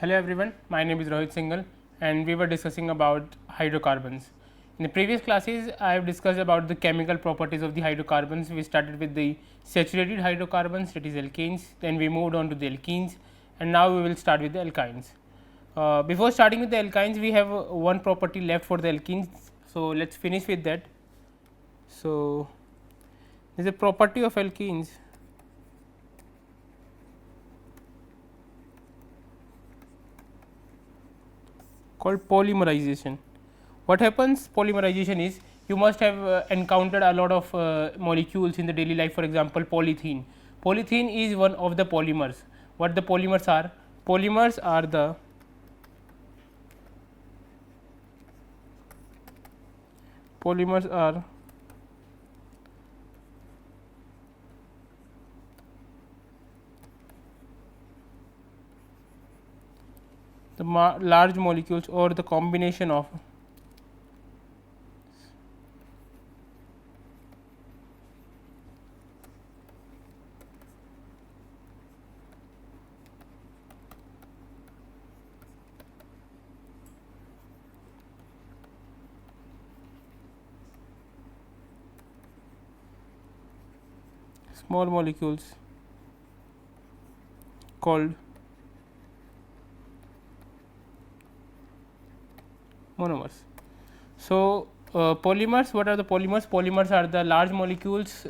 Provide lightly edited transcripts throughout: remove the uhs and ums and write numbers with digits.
Hello everyone, my name is Rohit Singhal and we were discussing about hydrocarbons. In the previous classes, I have discussed about the chemical properties of the hydrocarbons. We started with the saturated hydrocarbons, that is alkanes, then we moved on to the alkenes, and now we will start with the alkynes. Before starting with the alkynes, we have one property left for the alkenes. So, let us finish with that. So, there is a property of alkenes called polymerization. What happens polymerization is, you must have encountered a lot of molecules in the daily life. For example, polythene. Polythene is one of the polymers. What the polymers are? Polymers are the large molecules or the combination of small molecules called monomers. So, polymers, what are the polymers? Polymers are the large molecules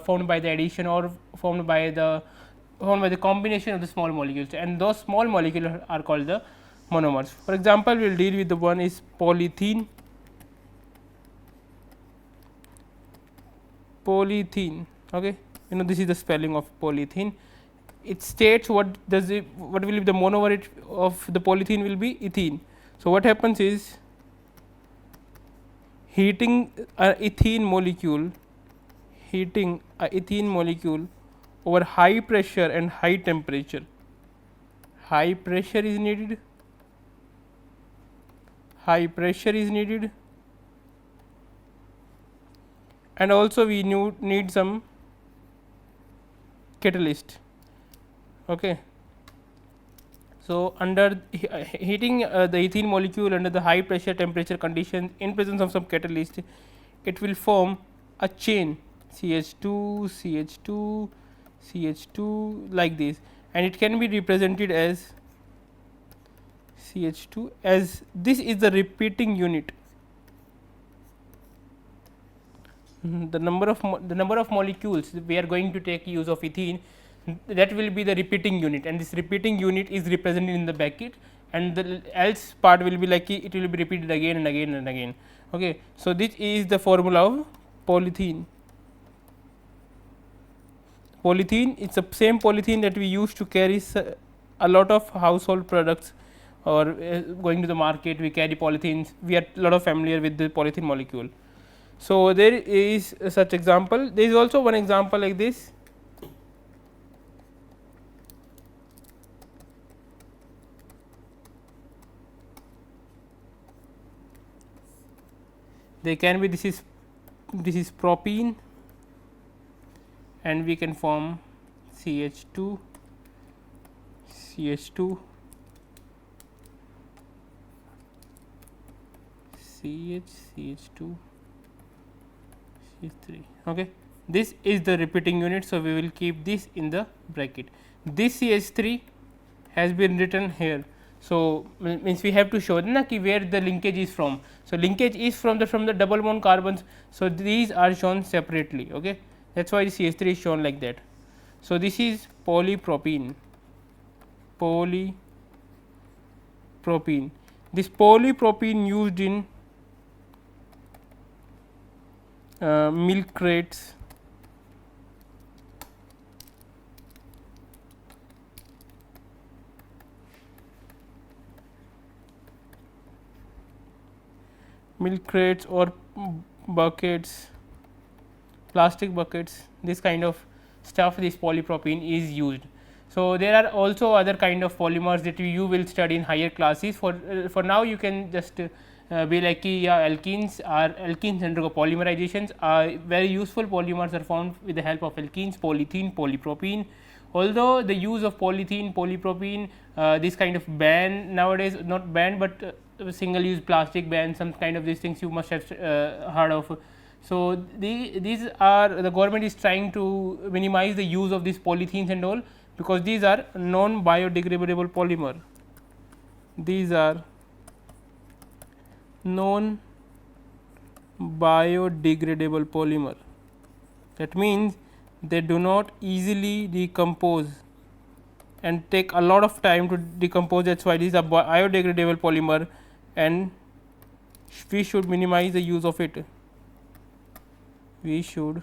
formed by the addition or formed by the combination of the small molecules, and those small molecules are called the monomers. For example, we will deal with the one is polythene. Okay, you know, this is the spelling of polythene. It states what will be the monomer of the polythene will be ethene. So, what happens is, heating a ethene molecule over high pressure and high temperature. High pressure is needed, and also we need some catalyst. Okay. So, under heating the ethene molecule under the high pressure temperature condition in presence of some catalyst, it will form a chain CH2, CH2, CH2 like this, and it can be represented as CH2 as this is the repeating unit. The number of molecules we are going to take use of ethene, that will be the repeating unit, and this repeating unit is represented in the bracket, and the else part will be like it will be repeated again and again and again. Okay. So, this is the formula of polythene. Polythene is the same polythene that we use to carry a lot of household products, or going to the market we carry polythenes. We are a lot of familiar with the polythene molecule. So, there is such example. There is also one example like this. They can be, this is propene, and we can form CH2, CH2, CH2, CH3. Okay. This is the repeating unit. So, we will keep this in the bracket. This CH3 has been written here. So, means we have to show where the linkage is from. So, linkage is from the double bond carbons. So, these are shown separately. Okay. That is why CH3 is shown like that. So, this is polypropene. This polypropene used in milk crates, or buckets, plastic buckets, this kind of stuff, this polypropene is used. So, there are also other kind of polymers that you will study in higher classes. For now, you can just be like alkenes undergo polymerizations. Very useful polymers are formed with the help of alkenes, polythene, polypropene, although the use of polythene, polypropylene, this kind of ban nowadays, not banned, but single use plastic ban, some kind of these things you must have heard of. So, these are the government is trying to minimize the use of these polythenes and all, because these are non biodegradable polymer. These are non biodegradable polymer. That means they do not easily decompose and take a lot of time to decompose. That is why these are biodegradable polymer, and we should minimize the use of it. We should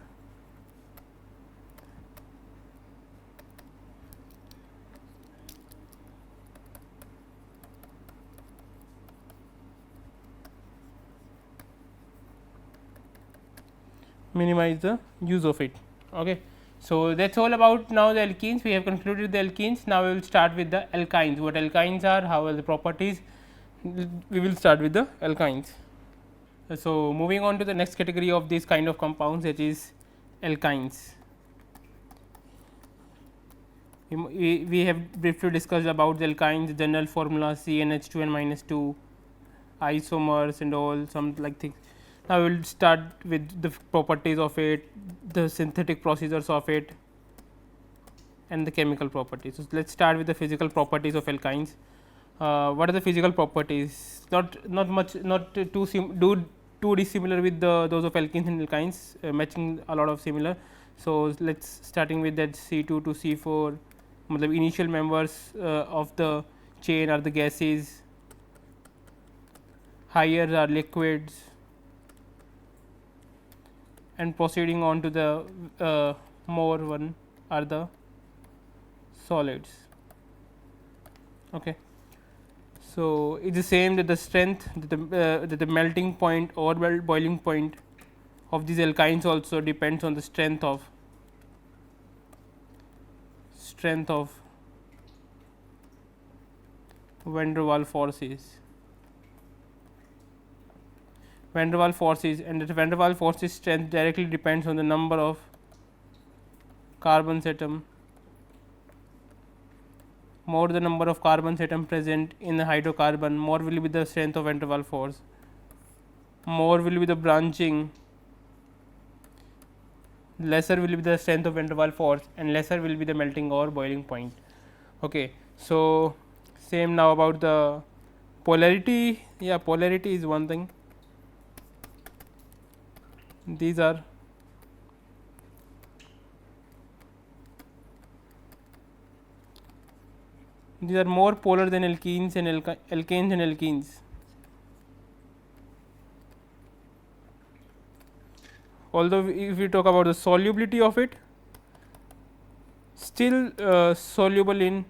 minimize the use of it. Okay. So, that is all about now the alkenes. We have concluded the alkenes. Now, we will start with the alkynes. What alkynes are, how are the properties? We will start with the alkynes. So, moving on to the next category of this kind of compounds, that is alkynes. We have briefly discussed about the alkynes, general formula CnH2 and -2, isomers and all some like things. Now, we will start with the properties of it, the synthetic procedures of it, and the chemical properties. So, let us start with the physical properties of alkynes. What are the physical properties? Not much, not too dissimilar with those of alkenes and alkynes, matching a lot of similar. So, let us starting with that C2 to C4, the initial members of the chain are the gases, higher are liquids, and proceeding on to the more one are the solids. Okay. So, it is the same that the strength that the melting point or boiling point of these alkynes also depends on the strength of van der Waals forces. Van der Waals forces, and that van der Waals forces strength directly depends on the number of carbon atom. More the number of carbon atom present in the hydrocarbon, more will be the strength of van der Waals force, more will be the branching, lesser will be the strength of van der Waals force, and lesser will be the melting or boiling point. Okay. So, same now about the polarity. Yeah, polarity is one thing. These are more polar than alkenes and alkanes and alkenes. Although, if we talk about the solubility of it, still soluble in,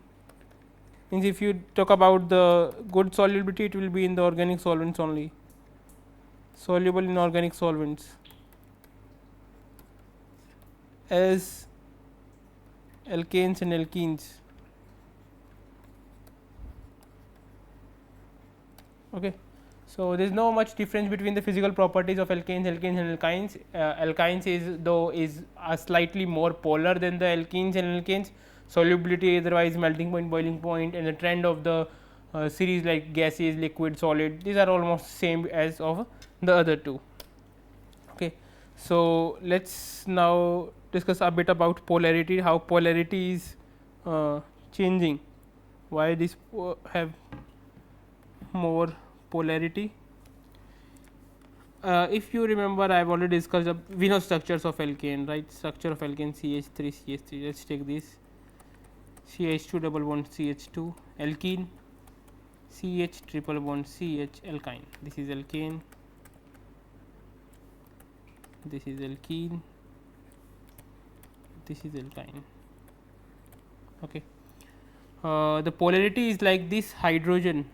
means if you talk about the good solubility, it will be in the organic solvents only, soluble in organic solvents, as alkanes and alkenes. Okay. So, there is no much difference between the physical properties of alkanes and alkynes. Alkynes is slightly more polar than the alkenes and alkanes. Solubility, otherwise melting point, boiling point, and the trend of the series like gases, liquid, solid. These are almost same as of the other two. Okay. So, let us now discuss a bit about polarity, how polarity is changing, why this have more polarity. If you remember, I have already discussed we know structures of alkane, right? Structure of alkane CH3, CH3. Let us take this CH2 double bond CH2, alkene, CH triple bond CH, alkyne. This is alkane, this is alkene, this is alkyne. Okay. The polarity is like this hydrogen.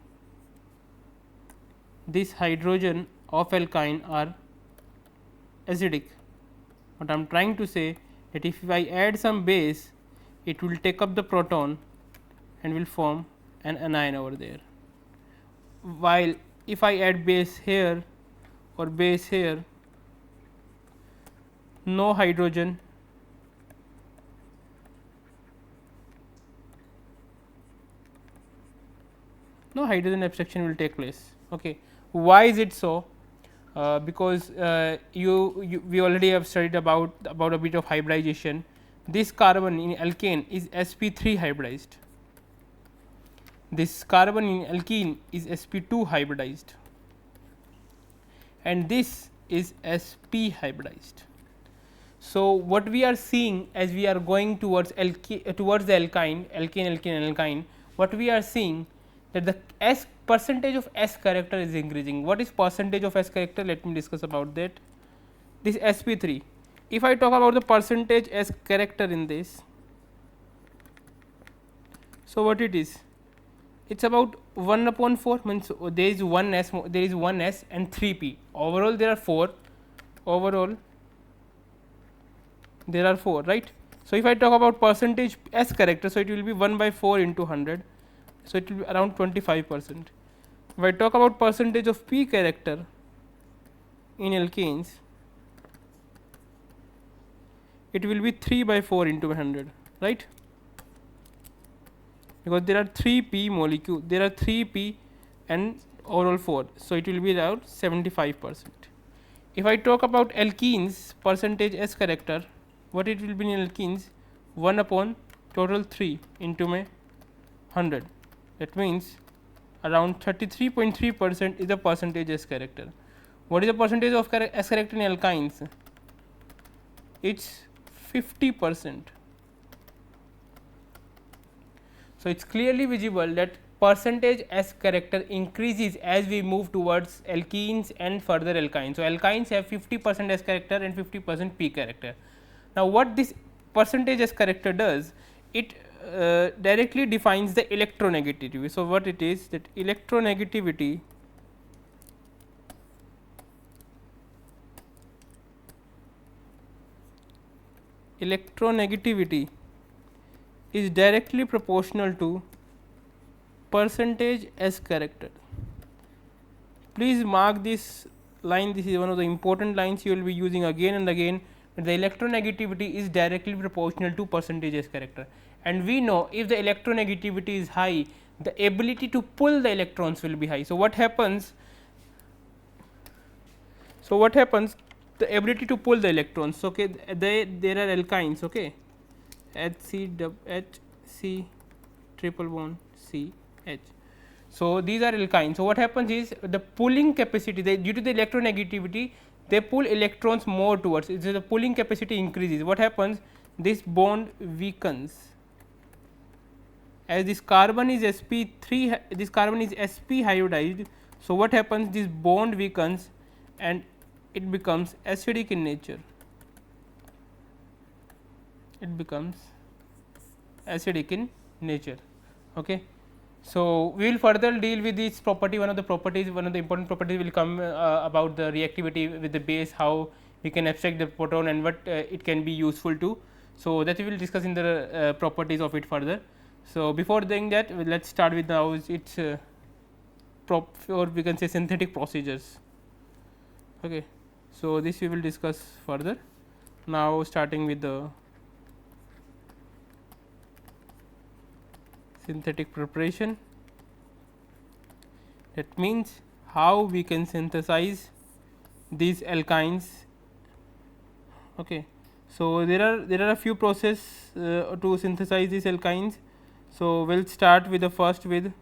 This hydrogen of alkyne are acidic. What I am trying to say, that if I add some base, it will take up the proton and will form an anion over there. While if I add base here or base here, no hydrogen no hydrogen abstraction will take place. Okay. Why is it so? Because we already have studied about a bit of hybridization. This carbon in alkane is sp3 hybridized. This carbon in alkene is sp2 hybridized, and this is sp hybridized. So, what we are seeing as we are going towards towards the alkyne, alkane, what we are seeing that the S percentage of S character is increasing. What is percentage of S character? Let me discuss about that. This sp3. If I talk about the percentage S character in this, so what it is? It's about 1 upon 4, means there is 1 S, there is 1 S and 3 P. Overall there are 4. Overall there are 4, right. So, if I talk about percentage S character, so it will be 1 by 4 into 100. So, it will be around 25%. If I talk about percentage of P character in alkanes, it will be 3 by 4 into 100, right, because there are 3 P molecule, there are 3 P and overall 4. So, it will be around 75%. If I talk about alkenes percentage S character, what it will be in alkenes? 1 upon total 3 into my 100. That means around 33.3% is the percentage S character. What is the percentage of S character in alkynes? It's 50%. So, it is clearly visible that percentage S character increases as we move towards alkenes and further alkynes. So, alkynes have 50% S character and 50% P character. Now, what this percentage S character does? It directly defines the electronegativity. So, what it is that electronegativity is directly proportional to percentage S character. Please mark this line, this is one of the important lines you will be using again and again. The electronegativity is directly proportional to percentage S character, and we know if the electronegativity is high, the ability to pull the electrons will be high. So, what happens? The ability to pull the electrons. Okay, there are alkynes. Okay, HC triple bond CH. So, these are alkynes. So, what happens is the pulling capacity, due to the electronegativity, they pull electrons more towards it. So, the pulling capacity increases. What happens? This bond weakens. As this carbon is sp3, this carbon is sp hybridized. So, what happens? This bond weakens and it becomes acidic in nature. It becomes acidic in nature. Okay. So, we will further deal with this property. One of the important properties will come about the reactivity with the base, how we can abstract the proton and what it can be useful to. So, that we will discuss in the properties of it further. So, before doing that, let us start with now its or we can say synthetic procedures. Okay. So, this we will discuss further. Now, starting with the synthetic preparation, that means how we can synthesize these alkynes. Okay. So, there are a few processes to synthesize these alkynes. So, we will start with the first with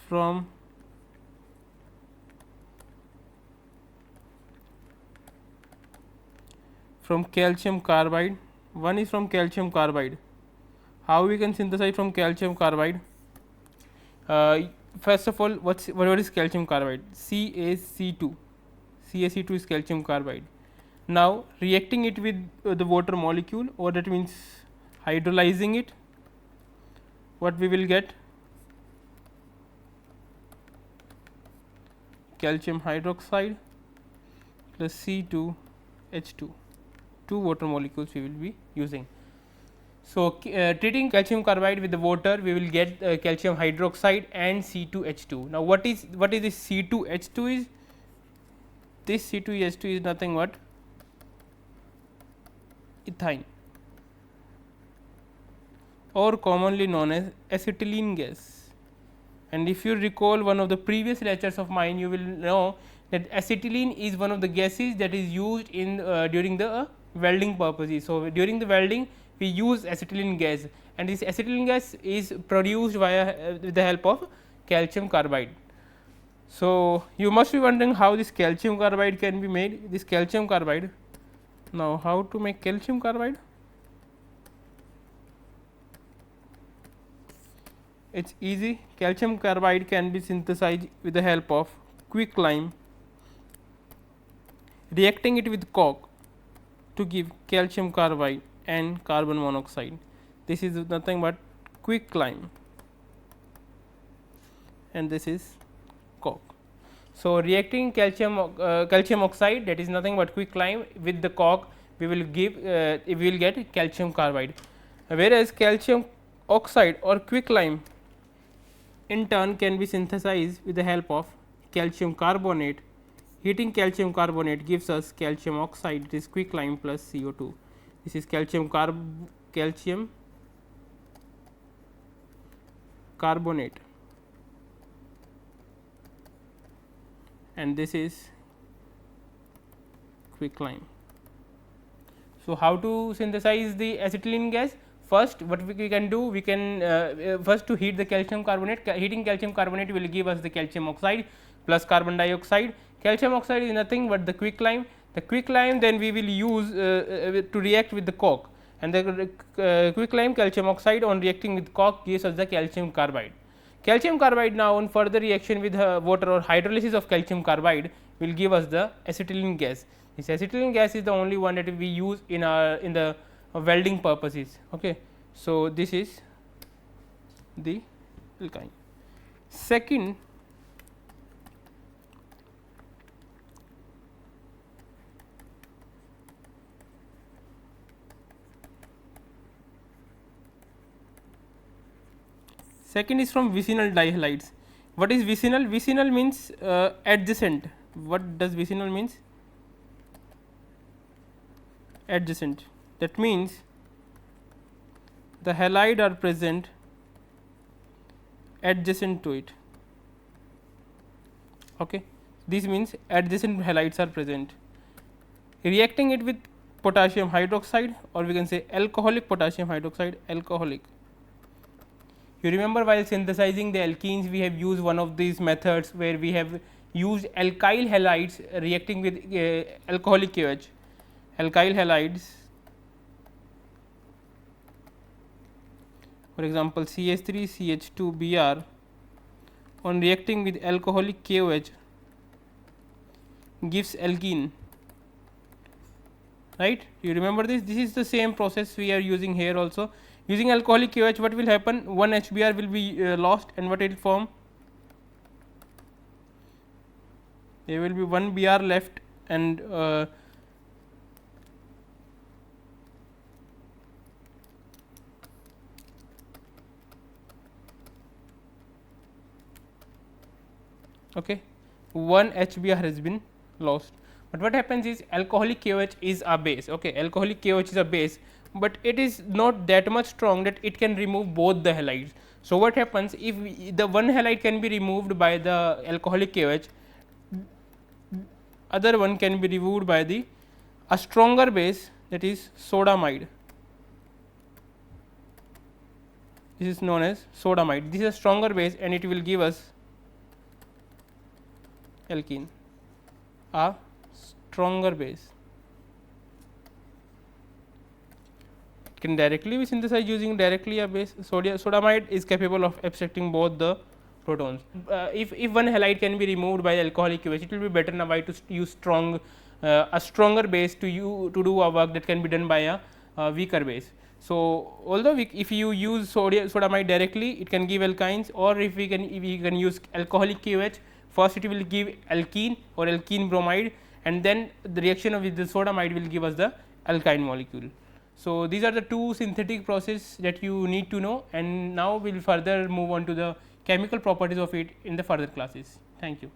from calcium carbide. One is from calcium carbide. How we can synthesize from calcium carbide? First of all, what is calcium carbide? CaC2. CaC2 is calcium carbide. Now, reacting it with the water molecule, or that means hydrolyzing it, what we will get? Calcium hydroxide plus C2H2, 2 water molecules we will be using. So, treating calcium carbide with the water, we will get calcium hydroxide and C2H2. Now, what is this C2H2 is? This C2H2 is nothing but ethine, or commonly known as acetylene gas. And if you recall one of the previous lectures of mine, you will know that acetylene is one of the gases that is used in during the welding purposes. So, during the welding we use acetylene gas, and this acetylene gas is produced via with the help of calcium carbide. So, you must be wondering how this calcium carbide can be made. This calcium carbide, now how to make calcium carbide? It is easy. Calcium carbide can be synthesized with the help of quicklime, reacting it with coke to give calcium carbide and carbon monoxide. This is nothing but quicklime, and this is coke. So, reacting calcium oxide, that is nothing but quicklime, with the coke, we will get calcium carbide, whereas calcium oxide or quicklime in turn can be synthesized with the help of calcium carbonate. Heating calcium carbonate gives us calcium oxide, it is quicklime plus CO2. This is calcium carbonate, and this is quicklime. So, how to synthesize the acetylene gas? First, what we can do, we can first to heat the calcium carbonate. Heating calcium carbonate will give us the calcium oxide plus carbon dioxide. Calcium oxide is nothing but the quicklime. The quicklime then we will use to react with the coke, and the quicklime calcium oxide on reacting with coke gives us the calcium carbide. Calcium carbide now on further reaction with water or hydrolysis of calcium carbide will give us the acetylene gas. This acetylene gas is the only one that we use in the welding purposes. Okay. So, this is the alkyne. Second, is from vicinal dihalides. What is vicinal? Vicinal means adjacent. What does vicinal means? Adjacent. That means the halide are present adjacent to it. Okay. This means adjacent halides are present. Reacting it with potassium hydroxide, or we can say alcoholic potassium hydroxide, alcoholic. You remember while synthesizing the alkenes, we have used one of these methods where we have used alkyl halides reacting with alcoholic KOH. Alkyl halides, for example, CH3 CH2 Br on reacting with alcoholic KOH gives alkene, right. You remember this? This is the same process we are using here also. Using alcoholic KOH, what will happen? One HBr will be lost, and what it will form? There will be one Br left, and okay, one HBr has been lost. But what happens is alcoholic KOH is a base. Okay, alcoholic KOH is a base, but it is not that much strong that it can remove both the halides. So, what happens if the one halide can be removed by the alcoholic KOH, other one can be removed by the a stronger base, that is sodamide. This is known as sodamide. This is a stronger base, and it will give us alkene, a stronger base. It can directly be synthesized using directly a base. Sodamide is capable of abstracting both the protons. If one halide can be removed by alcoholic KOH, it will be better now to use a stronger base to do a work that can be done by a weaker base. So, although if you use sodamide directly, it can give alkynes, or if we can use alcoholic KOH, first it will give alkene or alkene bromide, and then the reaction with the sodamide will give us the alkyne molecule. So, these are the two synthetic processes that you need to know, and now we will further move on to the chemical properties of it in the further classes. Thank you.